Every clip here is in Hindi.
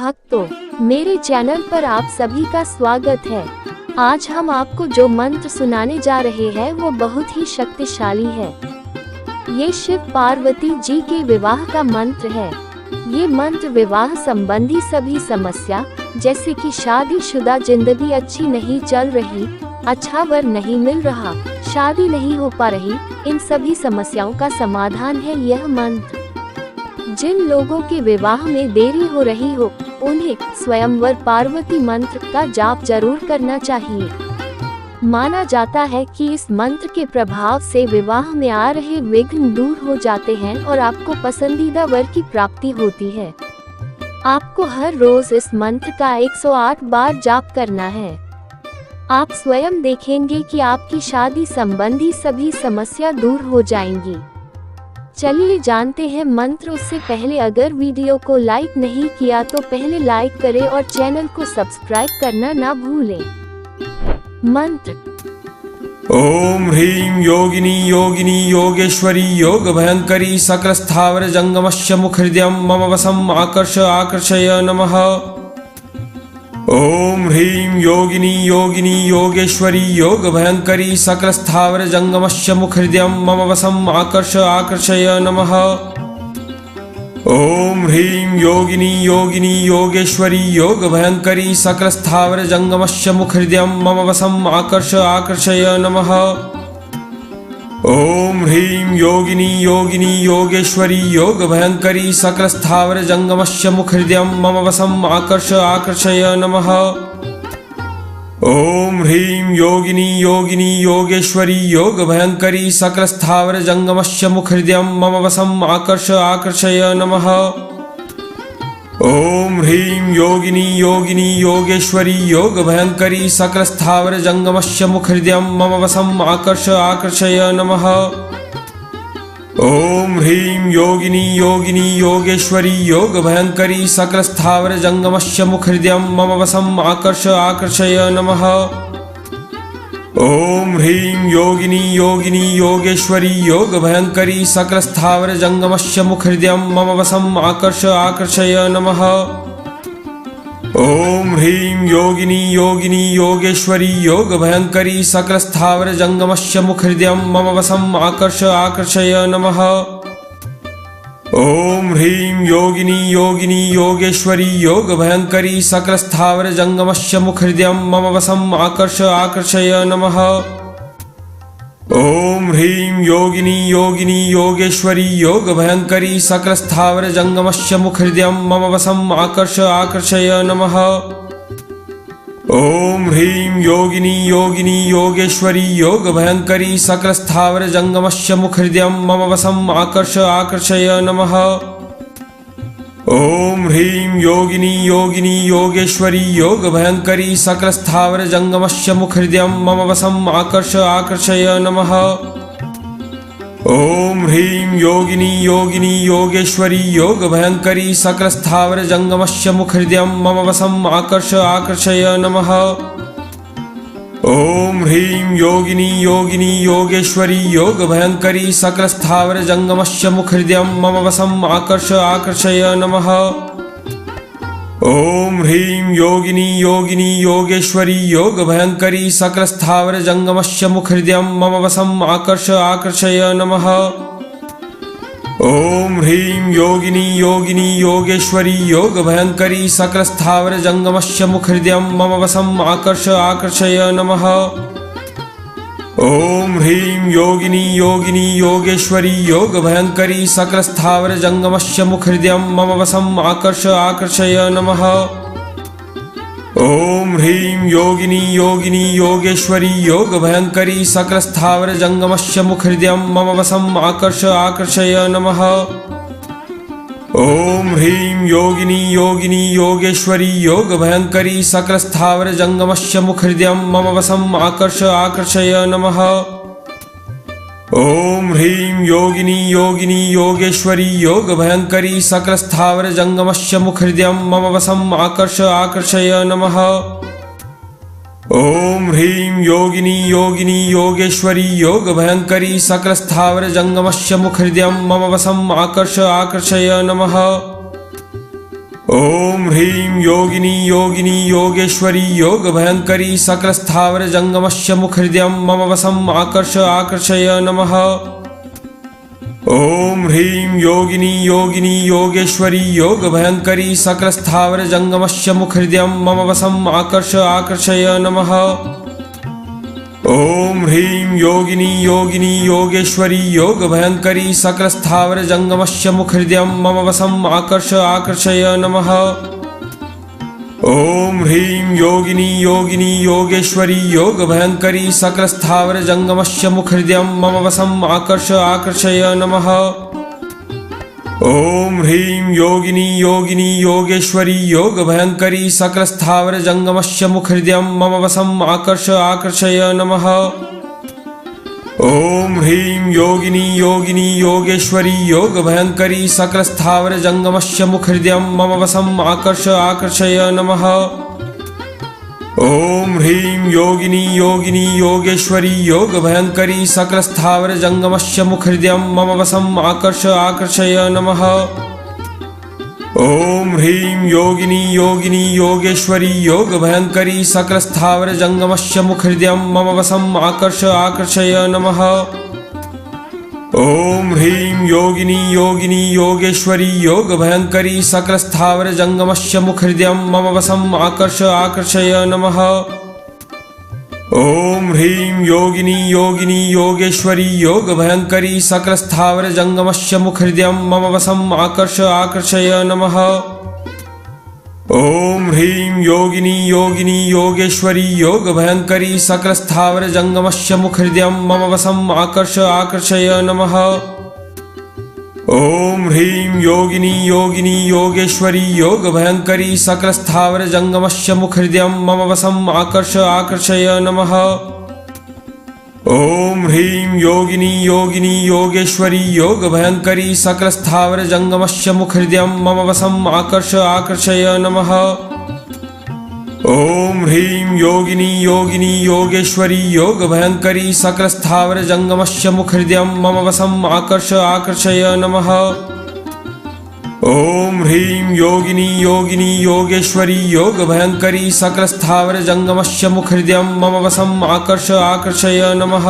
भक्तों, मेरे चैनल पर आप सभी का स्वागत है। आज हम आपको जो मंत्र सुनाने जा रहे हैं वो बहुत ही शक्तिशाली है। ये शिव पार्वती जी के विवाह का मंत्र है। ये मंत्र विवाह संबंधी सभी समस्या जैसे कि शादीशुदा जिंदगी अच्छी नहीं चल रही, अच्छा वर नहीं मिल रहा, शादी नहीं हो पा रही, इन सभी समस्याओं का समाधान है यह मंत्र। जिन लोगों के विवाह में देरी हो रही हो उन्हें स्वयंवर पार्वती मंत्र का जाप जरूर करना चाहिए। माना जाता है कि इस मंत्र के प्रभाव से विवाह में आ रहे विघ्न दूर हो जाते हैं और आपको पसंदीदा वर की प्राप्ति होती है। आपको हर रोज इस मंत्र का 108 बार जाप करना है। आप स्वयं देखेंगे कि आपकी शादी संबंधी सभी समस्या दूर हो जाएंगी। चलिए जानते हैं मंत्र। उससे पहले अगर वीडियो को लाइक नहीं किया तो पहले लाइक करें और चैनल को सब्सक्राइब करना ना भूलें। मंत्र। ओम ह्रीं योगिनी योगिनी योगेश्वरी योग भयंकरी सकल स्थावर जंगमस्य मुखहृदयं मम वशम् आकर्षय नमः। ओम ह्रीं योगिनी योगिनी योगेश्वरी योग भयंकरी सकल स्थावर जंगमस्य मुखहृदयं मम वशम् आकर्षय नमः। ओम ह्रीं योगिनी योगिनी योगेश्वरी योग भयंकरी सकल स्थावर जंगमस्य मुखहृदयं मम वशम् आकर्षय नमः। ओम ह्रीं योगिनी योगिनी योगेश्वरी योग भयंकरी सकल स्थावर जंगमस्य मुखहृदयं मम वशम् आकर्षय नमः। ओम ह्रीं योगिनी योगिनी योगेश्वरी योग भयंकरी सकल स्थावर जंगमस्य मुखहृदयं मम वशम् आकर्षय नमः। ओम ह्रीं योगिनी योगिनी योगेश्वरी योग भयंकरी सकल स्थावर जंगमस्य मुखहृदयं मम वशम् आकर्षय नमः। ओम ह्रीं योगिनी योगिनी योगेश्वरी योग भयंकरी सकल स्थावर जंगमस्य मुखहृदयं मम वशम् आकर्षय नमः। ओम ह्रीं योगिनी योगिनी योगेश्वरी योग भयंकरी सकल स्थावर जंगमस्य मुखहृदयं मम वशम् आकर्षय नमः। ओम ह्रीं योगिनी योगिनी योगेश्वरी योग भयंकरी सकल स्थावर जंगमस्य मुखहृदयं मम वशम् आकर्षय नमः। ओम ह्रीं योगिनी योगिनी योगेश्वरी योग भयंकरी सकल स्थावर जंगमस्य मुखहृदयं मम वशम् आकर्षय नमः। ओम ह्रीं योगिनी योगिनी योगेश्वरी योग भयंकरी सकल स्थावर जंगमस्य मुखहृदयं मम वशम् आकर्षय नमः। ओम ह्रीं योगिनी योगिनी योगेश्वरी योग भयंकरी सकल स्थावर जंगमस्य मुखहृदयं मम वशम् आकर्षय नमः। ओम ह्रीं योगिनी योगिनी योगेश्वरी योग भयंकरी सकल स्थावर जंगमस्य मुखहृदयं मम वशम् आकर्षय नमः। ओम ह्रीं योगिनी योगिनी योगेश्वरी योग भयंकरी सकल स्थावर जंगमस्य मुखहृदयं मम वशम् आकर्षय नमः। ओम ह्रीं योगिनी योगिनी योगेश्वरी योग भयंकरी सकल स्थावर जंगमस्य मुखहृदयं मम वशम् आकर्षय नमः। ओम ह्रीं योगिनी योगिनी योगेश्वरी योग भयंकरी सकल स्थावर जंगमस्य मुखहृदयं मम वशम् आकर्षय नमः। ओम ह्रीं योगिनी योगिनी योगेश्वरी योग भयंकरी सकल स्थावर जंगमस्य मुखहृदयं मम वशम् आकर्षय नमः। ओम ह्रीं योगिनी योगिनी योगेश्वरी योग भयंकरी सकल स्थावर जंगमस्य मुखहृदयं मम वशम् आकर्षय नमः। ओम ह्रीं योगिनी योगिनी योगेश्वरी योग भयंकरी सकल स्थावर जंगमस्य मुखहृदयं मम वशम् आकर्षय नमः। ओम ह्रीं योगिनी योगिनी योगेश्वरी योग भयंकरी सकल स्थावर जंगमस्य मुखहृदयं मम वशम् आकर्षय नमः। ओम ह्रीं योगिनी योगिनी योगेश्वरी योग भयंकरी सकल स्थावर जंगमस्य मुखहृदयं मम वशम् आकर्षय नमः। ओम ह्रीं योगिनी योगिनी योगेश्वरी योग भयंकरी सकल स्थावर जंगमस्य मुखहृदयं मम वशम् आकर्षय नमः। ओम ह्रीं योगिनी योगिनी योगेश्वरी योग भयंकरी सकल स्थावर जंगमस्य मुखहृदयं मम वशम् आकर्ष आकर्षय नमः। ओम ह्रीं योगिनी योगिनी योगेश्वरी योग भयंकरी सकल स्थावर जंगमस्य मुखहृदयं मम वशम् आकर्ष आकर्षय नमः। ओम ह्रीं योगिनी योगिनी योगेश्वरी योग भयंकरी सकल स्थावर जंगमस्य मुखहृदयं मम वशम् आकर्ष आकर्षय नमः। ओम ह्रीं योगिनी योगिनी योगेश्वरी योग भयंकरी सकल स्थावर जंगमस्य मुखहृदयं मम वशम् आकर्ष आकर्षय नमः। ओम ह्रीं योगिनी योगिनी योगेश्वरी योग भयंकरी सकल स्थावर जंगमस्य मुखहृदयं मम वशम् आकर्ष आकर्षय नमः। ओम ह्रीं योगिनी योगिनी योगेश्वरी योग भयंकरी सकल स्थावर जंगमस्य मुखहृदयं मम वशम् आकर्ष आकर्षय नमः। ओम ह्रीं योगिनी योगिनी योगेश्वरी योग भयंकरी सकल स्थावर जंगमस्य मुखहृदयं मम वशम् आकर्ष आकर्षय नमः। ओम ह्रीं योगिनी योगिनी योगेश्वरी योग भयंकरी सकल स्थावर जंगमस्य मुखहृदयं मम वशम् आकर्ष आकर्षय नमः। ओम ह्रीं योगिनी योगिनी योगेश्वरी योग भयंकरी सकल स्थावर जंगमस्य मुखहृदयं मम वशम् आकर्ष आकर्षय नमः। ओम ह्रीं योगिनी योगिनी योगेश्वरी योग भयंकरी सकल स्थावर जंगमस्य मुखहृदयं मम वशम् आकर्ष आकर्षय नमः। ओम ह्रीं योगिनी योगिनी योगेश्वरी योग भयंकरी सकल स्थावर जंगमस्य मुखहृदयं मम वशम् आकर्ष आकर्षय नमः। ओम ह्रीं योगिनी योगिनी योगेश्वरी योग भयंकरी सकल स्थावर जंगमस्य मुखहृदयं मम वशम् आकर्ष आकर्षय नमः। ओम ह्रीं योगिनी योगिनी योगेश्वरी योग भयंकरी सकल स्थावर जंगमस्य मुखहृदयं मम वशम् आकर्ष आकर्षय नमः। ओम ह्रीं योगिनी योगिनी योगेश्वरी योग भयंकरी सकल स्थावर जंगमस्य मुखहृदयं मम वशम् आकर्ष आकर्षय नमः। ओम ह्रीं योगिनी योगिनी योगेश्वरी योग भयंकरी सकल स्थावर जंगमस्य मुखहृदयं मम वशम् आकर्ष आकर्षय नमः।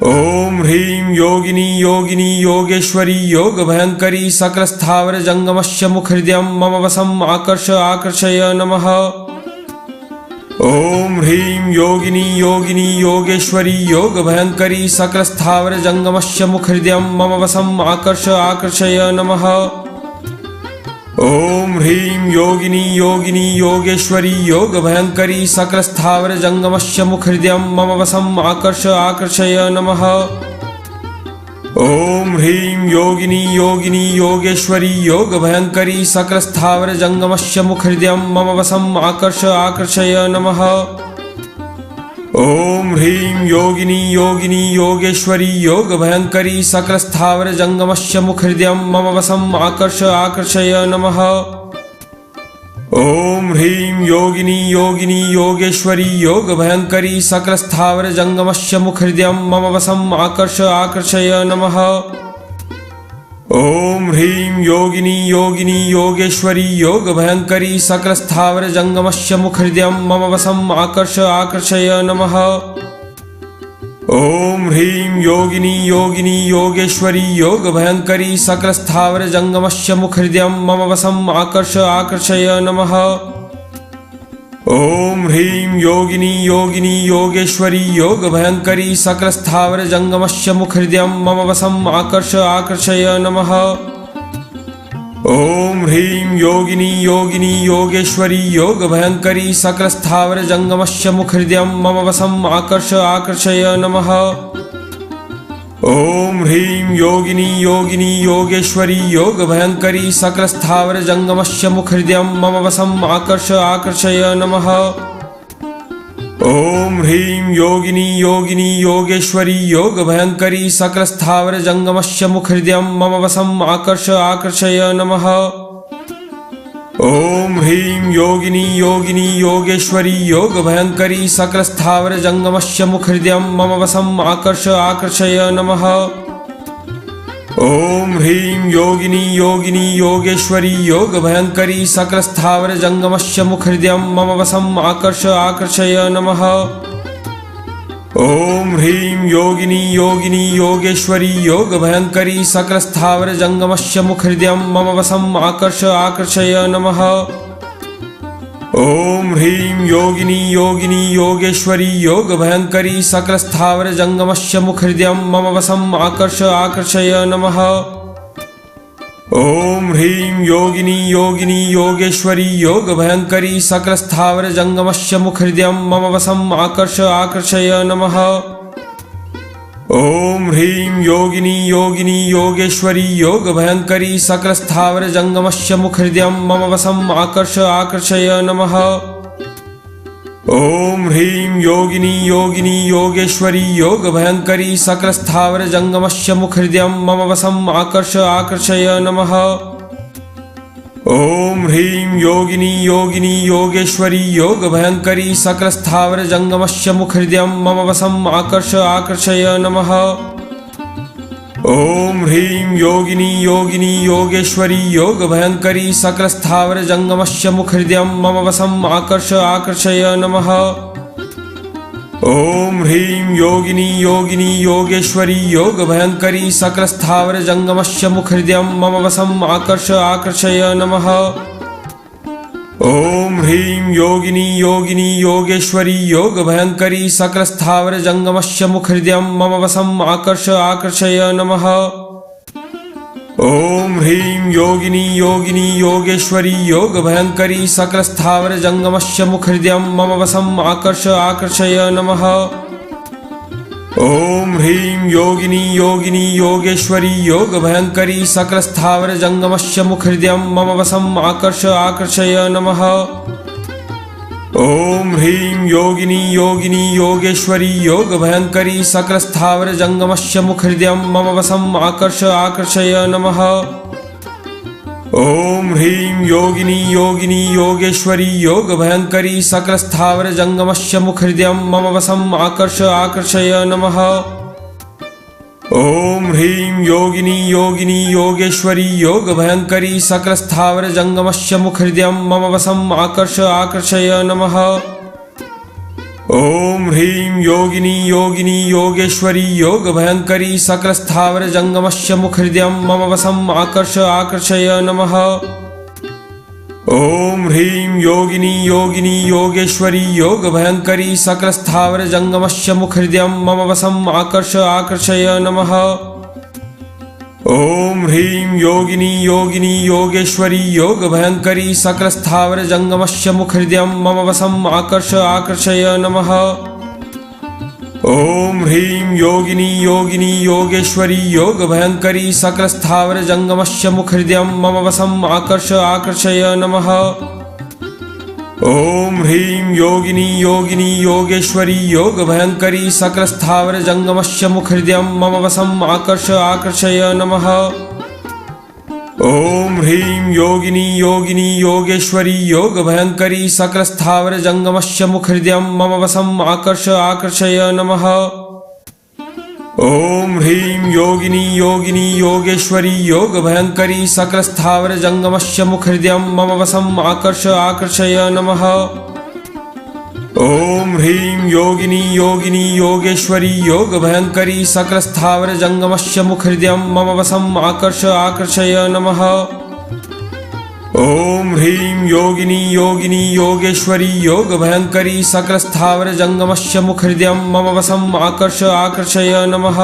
ओम ह्रीं योगिनी योगिनी योगेश्वरी योग भयंकरी सकल स्थावर जंगमस्य मुखहृदयं मम वशम् आकर्ष आकर्षय नमः। ओम ह्रीं योगिनी योगिनी योगेश्वरी योग भयंकरी सकल स्थावर जंगमस्य मुखहृदयं मम वशम् आकर्ष आकर्षय नमः। ओम ह्रीं योगिनी योगिनी योगेश्वरी योग भयंकरी सकल स्थावर जंगमस्य मुखहृदयं मम वशम् आकर्ष आकर्षय नमः। ओम ह्रीं योगिनी योगिनी योगेश्वरी योग भयंकरी सकल स्थावर जंगमस्य मुखहृदयं मम वशम् आकर्ष आकर्षय नमः। ओम ह्रीं योगिनी योगिनी योगेश्वरी योग भयंकरी सकल स्थावर जंगमस्य मुखहृदयं मम वशम् आकर्ष आकर्षय नमः। ओम ह्रीं योगिनी योगिनी योगेश्वरी योग भयंकरी सकल स्थावर जंगमस्य मुखहृदयं मम वशम् आकर्ष आकर्षय नमः। ओम ह्रीं योगिनी योगिनी योगेश्वरी योग भयंकरी सकल स्थावर जंगमस्य मुखहृदयं मम वशम् आकर्ष आकर्षय नमः। ओम ह्रीं योगिनी योगिनी योगेश्वरी योग भयंकरी सकल स्थावर जंगमस्य मुखहृदयं मम वशम् आकर्ष आकर्षय नमः। ओम ह्रीं योगिनी योगिनी योगेश्वरी योग भयंकरी सकल स्थावर जंगमस्य मुखहृदयं मम वशम् आकर्ष आकर्षय नमः। ओम ह्रीं योगिनी योगिनी योगेश्वरी योग भयंकरी सकल स्थावर जंगमस्य मुखहृदयं मम वशम् आकर्ष आकर्षय नमः। ओम ह्रीं योगिनी योगिनी योगेश्वरी योग भयंकरी सकल स्थावर जंगमस्य मुखहृदयं मम वशम् आकर्ष आकर्षय नमः। ओम ह्रीं योगिनी योगिनी योगेश्वरी योग भयंकरी सकल स्थावर जंगमस्य मुखहृदयं मम वशम् आकर्ष आकर्षय नमः। ओम ह्रीं योगिनी योगिनी योगेश्वरी योग भयंकरी सकल स्थावर जंगमस्य मुखहृदयं मम वशम् आकर्ष आकर्षय नमः। ओम ह्रीं योगिनी योगिनी योगेश्वरी योग भयंकरी सकल स्थावर जंगमस्य मुखहृदयं मम वशम् आकर्ष आकर्षय नमः। ओम ह्रीं योगिनी योगिनी योगेश्वरी योग भयंकरी सकल स्थावर जंगमस्य मुखहृदयं मम वशम् आकर्ष आकर्षय नमः। ओम ह्रीं योगिनी योगिनी योगेश्वरी योग भयंकरी सकल स्थावर जंगमस्य मुखहृदयं मम वशम् आकर्ष आकर्षय नमः। ओम ह्रीं योगिनी योगिनी योगेश्वरी योग भयंकरी सकल स्थावर जंगमस्य मुखहृदयं मम वशम् आकर्ष आकर्षय नमः। ओम ह्रीं योगिनी योगिनी योगेश्वरी योग भयंकरी सकल स्थावर जंगमस्य मुखहृदयं मम वशम् आकर्ष आकर्षय नमः। ओम ह्रीं योगिनी योगिनी योगेश्वरी योग भयंकरी सकल स्थावर जंगमस्य मुखहृदयं मम वशम् आकर्ष आकर्षय नमः। ओम ह्रीं योगिनी योगिनी योगेश्वरी योग भयंकरी सकल स्थावर जंगमस्य मुखहृदयं मम वशम् आकर्ष आकर्षय नमः। ओम ह्रीं योगिनी योगिनी योगेश्वरी योग भयंकरी सकल स्थावर जंगमस्य मुखहृदयं मम वशम् आकर्ष आकर्षय नमः। ओम ह्रीं योगिनी योगिनी योगेश्वरी योग भयंकरी सकल स्थावर जंगमस्य मुखहृदयं मम वशम् आकर्ष आकर्षय नमः। ओम ह्रीं योगिनी योगिनी योगेश्वरी योग भयंकरी सकल स्थावर जंगमस्य मुखहृदयं मम वशम् आकर्ष आकर्षय नमः। ओम ह्रीं योगिनी योगिनी योगेश्वरी योग भयंकरी सकल स्थावर जंगमस्य मुखहृदयं मम वशम् आकर्ष आकर्षय नमः। ओम ह्रीं योगिनी योगिनी योगेश्वरी योग भयंकरी सकल स्थावर जंगमस्य मुखहृदयं मम वशम् आकर्ष आकर्षय नमः। ओम ह्रीं योगिनी योगिनी योगेश्वरी योग भयंकरी सकल स्थावर जंगमस्य मुखहृदयं मम वशम् आकर्ष आकर्षय नमः। ओम ह्रीं योगिनी योगिनी योगेश्वरी योग भयंकरी सकल स्थावर जंगमस्य मुखहृदयं मम वशम् आकर्ष आकर्षय नमः। ओम ह्रीं योगिनी योगिनी योगेश्वरी योग भयंकरी सकल स्थावर जंगमस्य मुखहृदयं मम वशम् आकर्ष आकर्षय नमः। ओम ह्रीं योगिनी योगिनी योगेश्वरी योग भयंकरी सकल स्थावर जंगमस्य मुखहृदयं मम वशम् आकर्ष आकर्षय नमः। ओम ह्रीं योगिनी योगिनी योगेश्वरी योग भयंकरी सकल स्थावर जंगमस्य मुखहृदयं मम वशम् आकर्ष आकर्षय नमः। ओम ह्रीं योगिनी योगिनी योगेश्वरी योग भयंकरी सकल स्थावर जंगमस्य मुखहृदयं मम वशम् आकर्ष आकर्षय नमः। ओम ह्रीं योगिनी योगिनी योगेश्वरी योग भयंकरी सकल स्थावर जंगमस्य मुखहृदयं मम वशम् आकर्ष आकर्षय नमः। ओम ह्रीं योगिनी योगिनी योगेश्वरी योग भयंकरी सकल स्थावर जंगमस्य मुखहृदयं मम वशम् आकर्ष आकर्षय नमः। ओम ह्रीं योगिनी योगिनी योगेश्वरी योग भयंकरी सकल स्थावर जंगमस्य मुखहृदयं मम वशम् आकर्ष आकर्षय नमः। ओम ह्रीं योगिनी योगिनी योगेश्वरी योग भयंकरी सकल स्थावर जंगमस्य मुखहृदयं मम वशम् आकर्ष आकर्षय नमः। ओम ह्रीं योगिनी योगिनी योगेश्वरी योग भयंकरी सकल स्थावर जंगमस्य मुखहृदयं मम वशम् आकर्ष आकर्षय नमः। ओम ह्रीं योगिनी योगिनी योगेश्वरी योग भयंकरी सकल स्थावर जंगमस्य मुखहृदयं मम वशम् आकर्ष आकर्षय नमः।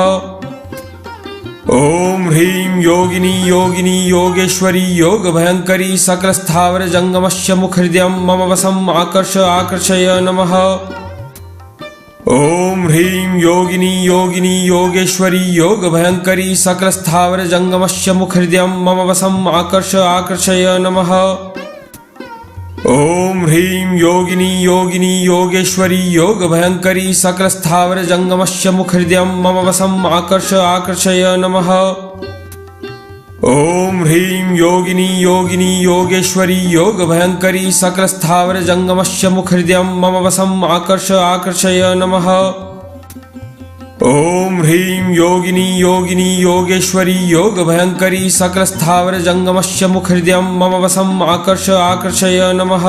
ओम ह्रीं योगिनी योगिनी योगेश्वरी योग भयंकरी सकल स्थावर जंगमस्य मुखहृदयं मम वशम् आकर्ष आकर्षय नमः। ओम ह्रीं योगिनी योगिनी योगेश्वरी योग भयंकरी सकल स्थावर जंगमस्य मुखहृदयं मम वशम् आकर्ष आकर्षय नमः। ओम ह्रीं योगिनी योगिनी योगेश्वरी योग भयंकरी सकल स्थावर जंगमस्य मुखहृदयं मम वशम् आकर्ष आकर्षय नमः। ओम ह्रीं योगिनी योगिनी योगेश्वरी योग भयंकरी सकल स्थावर जंगमस्य मुखहृदयं मम वशम् आकर्ष आकर्षय नमः। ॐ ह्रीं योगिनी योगिनी योगेश्वरी योगभयङ्करी सकलस्थावर जङ्गमस्य मुखहृदयं मम वशम् आकर्षय नमः।